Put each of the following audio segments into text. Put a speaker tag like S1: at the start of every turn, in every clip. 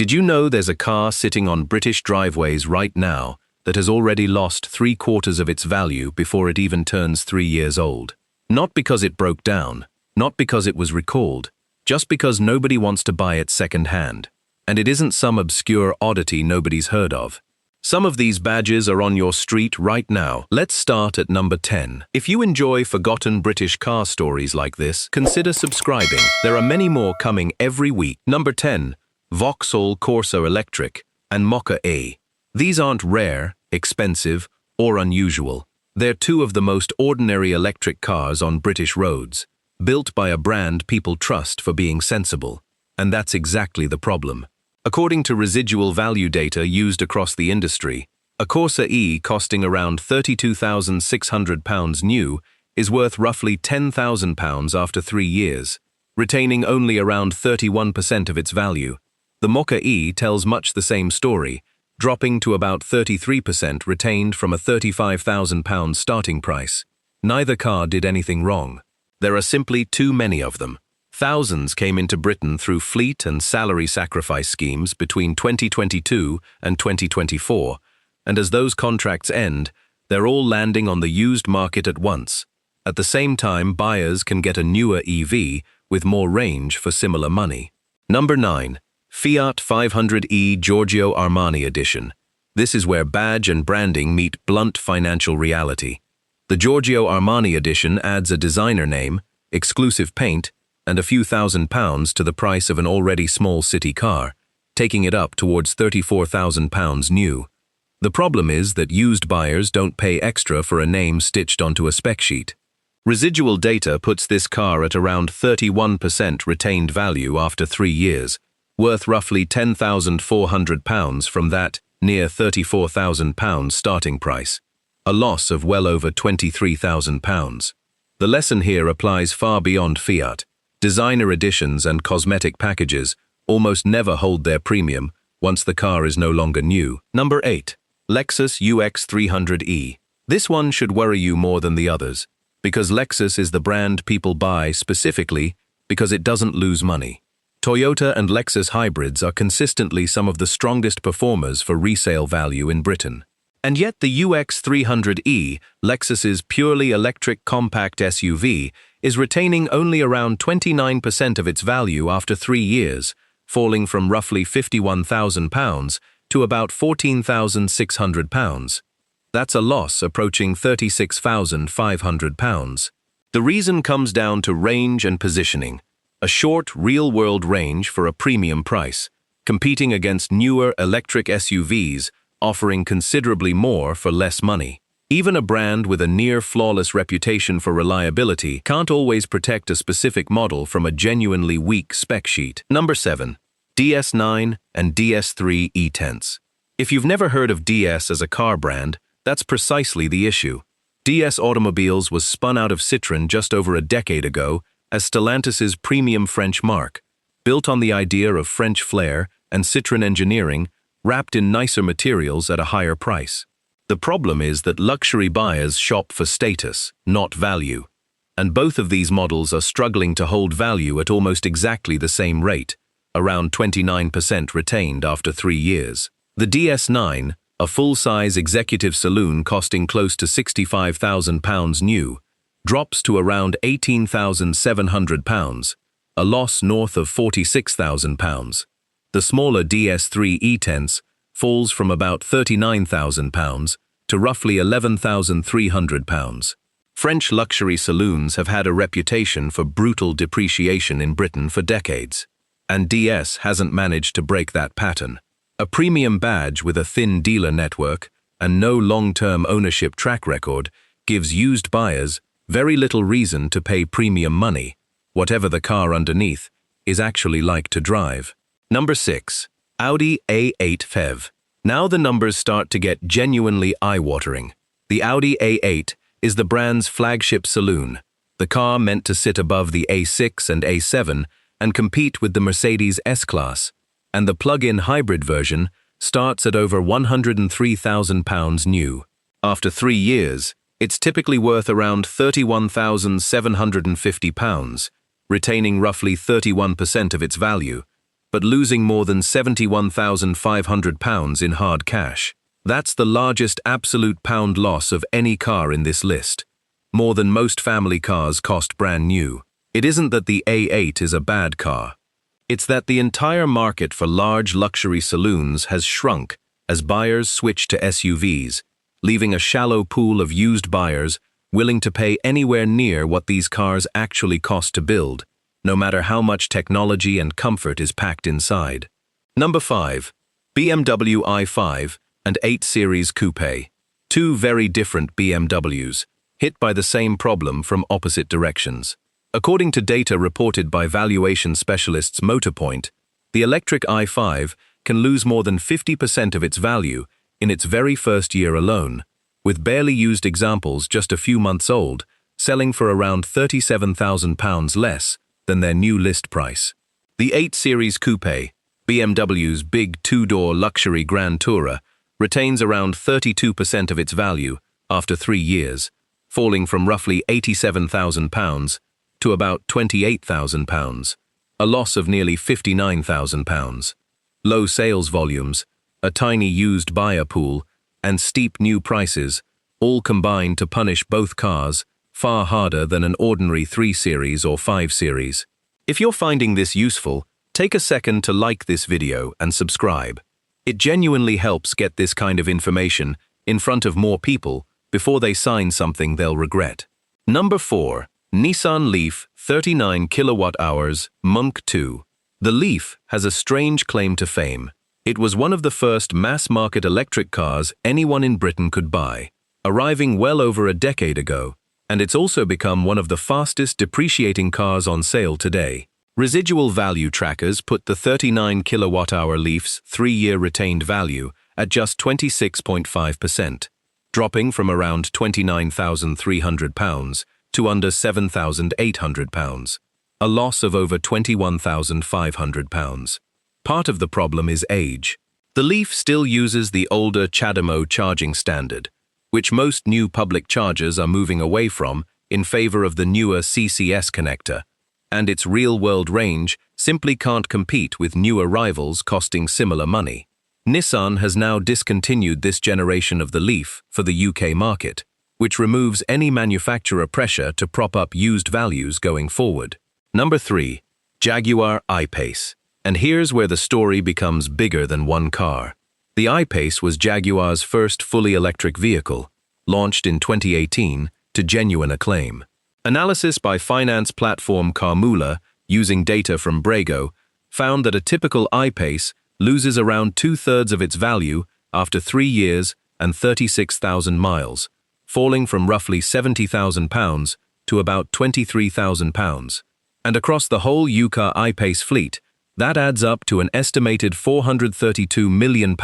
S1: Did you know there's a car sitting on British driveways right now that has already lost 3/4 of its value before it even turns 3 years old? Not because it broke down, not because it was recalled, just because nobody wants to buy it second-hand. And it isn't some obscure oddity nobody's heard of. Some of these badges are on your street right now. Let's start at number 10. If you enjoy forgotten British car stories like this, consider subscribing. There are many more coming every week. Number 10. Vauxhall Corsa Electric and Mocha A. These aren't rare, expensive, or unusual. They're two of the most ordinary electric cars on British roads, built by a brand people trust for being sensible. And that's exactly the problem. According to residual value data used across the industry, a Corsa E costing around £32,600 new is worth roughly £10,000 after 3 years, retaining only around 31% of its value. The Mocha E tells much the same story, dropping to about 33% retained from a £35,000 starting price. Neither car did anything wrong. There are simply too many of them. Thousands came into Britain through fleet and salary sacrifice schemes between 2022 and 2024, and as those contracts end, they're all landing on the used market at once. At the same time, buyers can get a newer EV with more range for similar money. Number 9. Fiat 500e Giorgio Armani Edition. This is where badge and branding meet blunt financial reality. The Giorgio Armani Edition adds a designer name, exclusive paint, and a few £1,000s to the price of an already small city car, taking it up towards £34,000 new. The problem is that used buyers don't pay extra for a name stitched onto a spec sheet. Residual data puts this car at around 31% retained value after 3 years, worth roughly £10,400 from that near £34,000 starting price, a loss of well over £23,000. The lesson here applies far beyond Fiat. Designer editions and cosmetic packages almost never hold their premium once the car is no longer new. Number 8. Lexus UX 300e. This one should worry you more than the others, because Lexus is the brand people buy specifically because it doesn't lose money. Toyota and Lexus hybrids are consistently some of the strongest performers for resale value in Britain. And yet the UX 300e, Lexus's purely electric compact SUV, is retaining only around 29% of its value after 3 years, falling from roughly £51,000 to about £14,600. That's a loss approaching £36,500. The reason comes down to range and positioning. A short, real-world range for a premium price, competing against newer electric SUVs offering considerably more for less money. Even a brand with a near-flawless reputation for reliability can't always protect a specific model from a genuinely weak spec sheet. Number 7. DS9 and DS3 E-Tense. If you've never heard of DS as a car brand, that's precisely the issue. DS Automobiles was spun out of Citroën just over a decade ago as Stellantis's premium French marque, built on the idea of French flair and Citroën engineering, wrapped in nicer materials at a higher price. The problem is that luxury buyers shop for status, not value. And both of these models are struggling to hold value at almost exactly the same rate, around 29% retained after 3 years. The DS9, a full-size executive saloon costing close to £65,000 new, drops to around £18,700, a loss north of £46,000. The smaller DS3 E-Tense falls from about £39,000 to roughly £11,300. French luxury saloons have had a reputation for brutal depreciation in Britain for decades, and DS hasn't managed to break that pattern. A premium badge with a thin dealer network and no long-term ownership track record gives used buyers very little reason to pay premium money, whatever the car underneath is actually like to drive. Number 6. Audi A8 PHEV. Now the numbers start to get genuinely eye-watering. The Audi A8 is the brand's flagship saloon, the car meant to sit above the A6 and A7 and compete with the Mercedes S-Class, and the plug-in hybrid version starts at over £103,000 new. After 3 years, it's typically worth around £31,750, retaining roughly 31% of its value, but losing more than £71,500 in hard cash. That's the largest absolute pound loss of any car in this list, more than most family cars cost brand new. It isn't that the A8 is a bad car. It's that the entire market for large luxury saloons has shrunk as buyers switch to SUVs, leaving a shallow pool of used buyers willing to pay anywhere near what these cars actually cost to build, no matter how much technology and comfort is packed inside. Number 5. BMW i5 and 8 Series Coupe. Two very different BMWs, hit by the same problem from opposite directions. According to data reported by valuation specialists Motorpoint, the electric i5 can lose more than 50% of its value in its very first year alone, with barely used examples just a few months old, selling for around £37,000 less than their new list price. The 8 Series Coupe, BMW's big two-door luxury Grand Tourer, retains around 32% of its value after 3 years, falling from roughly £87,000 to about £28,000, a loss of nearly £59,000. Low sales volumes, a tiny used buyer pool, and steep new prices all combine to punish both cars far harder than an ordinary 3 Series or 5 Series. If you're finding this useful, take a second to like this video and subscribe. It genuinely helps get this kind of information in front of more people before they sign something they'll regret. Number 4. Nissan Leaf 39 kWh Monk 2. The Leaf has a strange claim to fame. It was one of the first mass-market electric cars anyone in Britain could buy, arriving well over a decade ago, and it's also become one of the fastest depreciating cars on sale today. Residual value trackers put the 39 kWh Leaf's 3-year retained value at just 26.5%, dropping from around £29,300 to under £7,800, a loss of over £21,500. Part of the problem is age. The Leaf still uses the older CHAdeMO charging standard, which most new public chargers are moving away from in favor of the newer CCS connector, and its real-world range simply can't compete with newer rivals costing similar money. Nissan has now discontinued this generation of the Leaf for the UK market, which removes any manufacturer pressure to prop up used values going forward. Number 3. Jaguar I-Pace. And here's where the story becomes bigger than one car. The I-Pace was Jaguar's first fully electric vehicle, launched in 2018 to genuine acclaim. Analysis by finance platform Carmula, using data from Brago, found that a typical I-Pace loses around 2/3 of its value after 3 years and 36,000 miles, falling from roughly £70,000 to about £23,000. And across the whole UK I-Pace fleet, that adds up to an estimated £432 million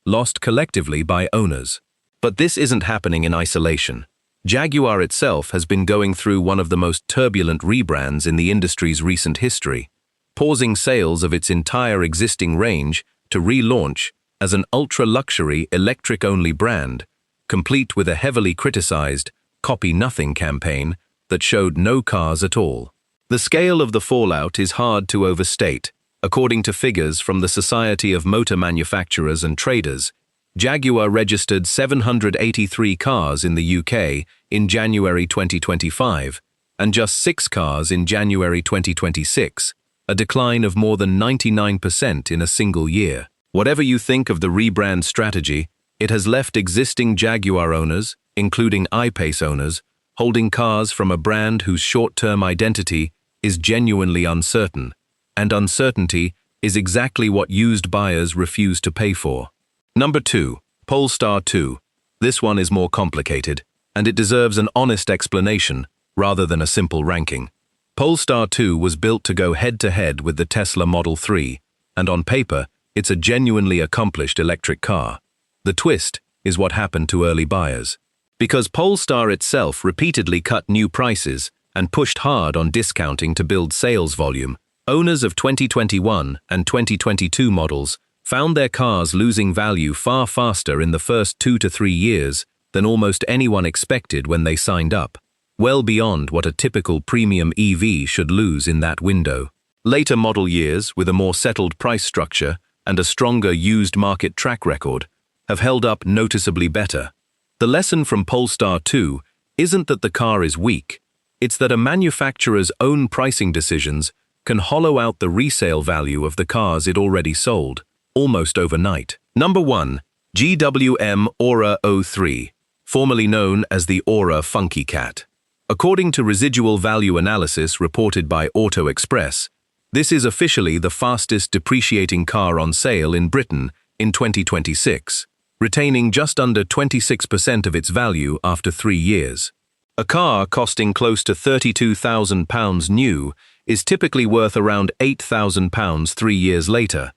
S1: lost collectively by owners. But this isn't happening in isolation. Jaguar itself has been going through one of the most turbulent rebrands in the industry's recent history, pausing sales of its entire existing range to relaunch as an ultra-luxury electric-only brand, complete with a heavily criticized Copy Nothing campaign that showed no cars at all. The scale of the fallout is hard to overstate. According to figures from the Society of Motor Manufacturers and Traders, Jaguar registered 783 cars in the UK in January 2025, and just 6 cars in January 2026, a decline of more than 99% in a single year. Whatever you think of the rebrand strategy, it has left existing Jaguar owners, including I-Pace owners, holding cars from a brand whose short-term identity is genuinely uncertain, and uncertainty is exactly what used buyers refuse to pay for. Number 2. Polestar 2. This one is more complicated, and it deserves an honest explanation rather than a simple ranking. Polestar 2 was built to go head-to-head with the Tesla Model 3, and on paper, it's a genuinely accomplished electric car. The twist is what happened to early buyers. Because Polestar itself repeatedly cut new prices and pushed hard on discounting to build sales volume, owners of 2021 and 2022 models found their cars losing value far faster in the first 2 to 3 years than almost anyone expected when they signed up, well beyond what a typical premium EV should lose in that window. Later model years, with a more settled price structure and a stronger used market track record, have held up noticeably better. The lesson from Polestar 2 isn't that the car is weak, it's that a manufacturer's own pricing decisions can hollow out the resale value of the cars it already sold, almost overnight. Number 1. GWM Aura 03, formerly known as the Aura Funky Cat. According to residual value analysis reported by Auto Express, this is officially the fastest depreciating car on sale in Britain in 2026, retaining just under 26% of its value after 3 years. A car costing close to £32,000 new is typically worth around £8,000 3 years later,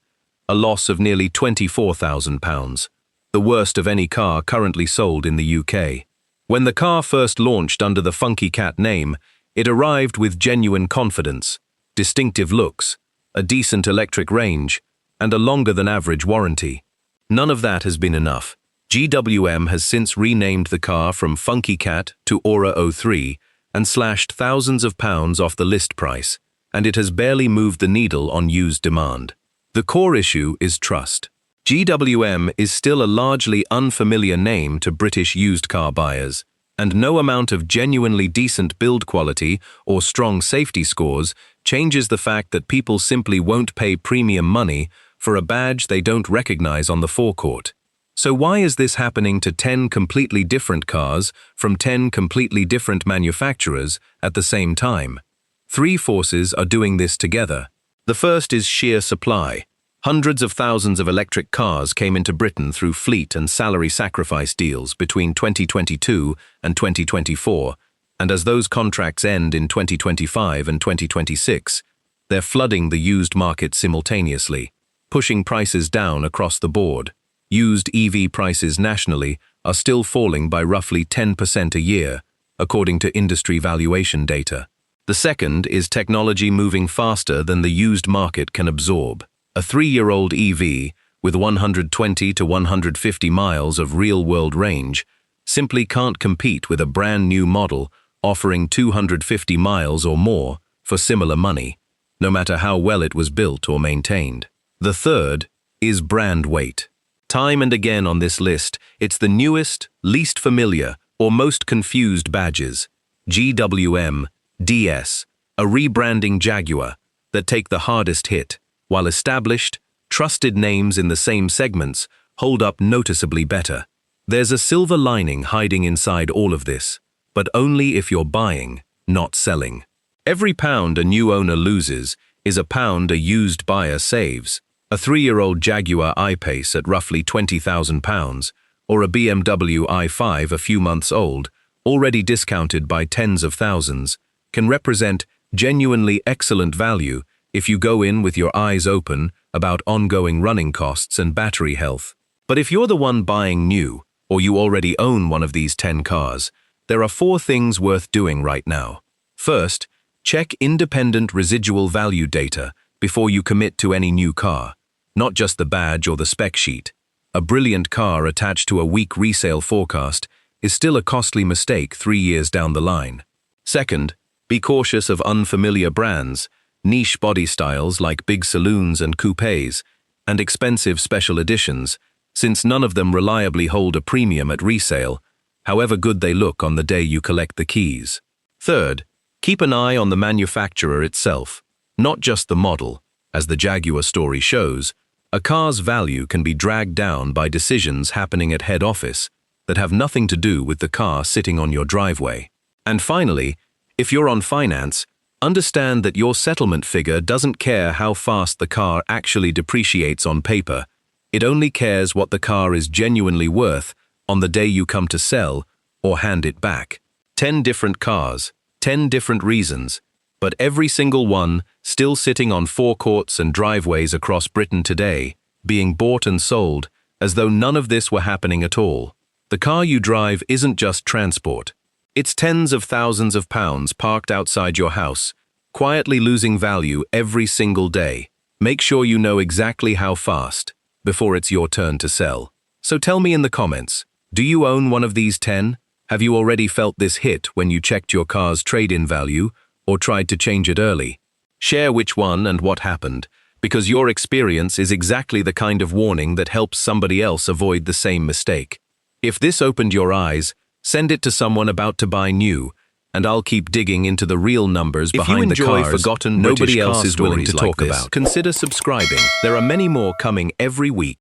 S1: a loss of nearly £24,000, the worst of any car currently sold in the UK. When the car first launched under the Funky Cat name, it arrived with genuine confidence, distinctive looks, a decent electric range, and a longer-than-average warranty. None of that has been enough. GWM has since renamed the car from Funky Cat to Aura 03 and slashed thousands of pounds off the list price, and it has barely moved the needle on used demand. The core issue is trust. GWM is still a largely unfamiliar name to British used car buyers, and no amount of genuinely decent build quality or strong safety scores changes the fact that people simply won't pay premium money for a badge they don't recognize on the forecourt. So why is this happening to 10 completely different cars from 10 completely different manufacturers at the same time? 3 forces are doing this together. The first is sheer supply. Hundreds of thousands of electric cars came into Britain through fleet and salary sacrifice deals between 2022 and 2024, and as those contracts end in 2025 and 2026, they're flooding the used market simultaneously, pushing prices down across the board. Used EV prices nationally are still falling by roughly 10% a year, according to industry valuation data. The second is technology moving faster than the used market can absorb. A 3-year-old EV with 120 to 150 miles of real-world range simply can't compete with a brand new model offering 250 miles or more for similar money, no matter how well it was built or maintained. The third is brand weight. Time and again on this list, it's the newest, least familiar, or most confused badges, GWM, DS, a rebranding Jaguar, that take the hardest hit, while established, trusted names in the same segments hold up noticeably better. There's a silver lining hiding inside all of this, but only if you're buying, not selling. Every pound a new owner loses is a pound a used buyer saves. A 3-year-old Jaguar I-Pace at roughly £20,000, or a BMW i5 a few months old, already discounted by tens of thousands, can represent genuinely excellent value if you go in with your eyes open about ongoing running costs and battery health. But if you're the one buying new, or you already own one of these 10 cars, there are 4 things worth doing right now. First, check independent residual value data before you commit to any new car. Not just the badge or the spec sheet. A brilliant car attached to a weak resale forecast is still a costly mistake 3 years down the line. Second, be cautious of unfamiliar brands, niche body styles like big saloons and coupes, and expensive special editions, since none of them reliably hold a premium at resale, however good they look on the day you collect the keys. Third, keep an eye on the manufacturer itself, not just the model. As the Jaguar story shows, a car's value can be dragged down by decisions happening at head office that have nothing to do with the car sitting on your driveway. And finally, if you're on finance, understand that your settlement figure doesn't care how fast the car actually depreciates on paper. It only cares what the car is genuinely worth on the day you come to sell or hand it back. 10 different cars, 10 different reasons, but every single one still sitting on forecourts and driveways across Britain today, being bought and sold as though none of this were happening at all. The car you drive isn't just transport. It's tens of thousands of pounds parked outside your house, quietly losing value every single day. Make sure you know exactly how fast before it's your turn to sell. So tell me in the comments, do you own one of these 10? Have you already felt this hit when you checked your car's trade-in value or tried to change it early? Share which one and what happened, because your experience is exactly the kind of warning that helps somebody else avoid the same mistake. If this opened your eyes, send it to someone about to buy new, and I'll keep digging into the real numbers behind the cars
S2: forgotten
S1: nobody
S2: British
S1: else
S2: car
S1: is willing to
S2: stories
S1: talk
S2: like this,
S1: about. Consider subscribing. There are many more coming every week.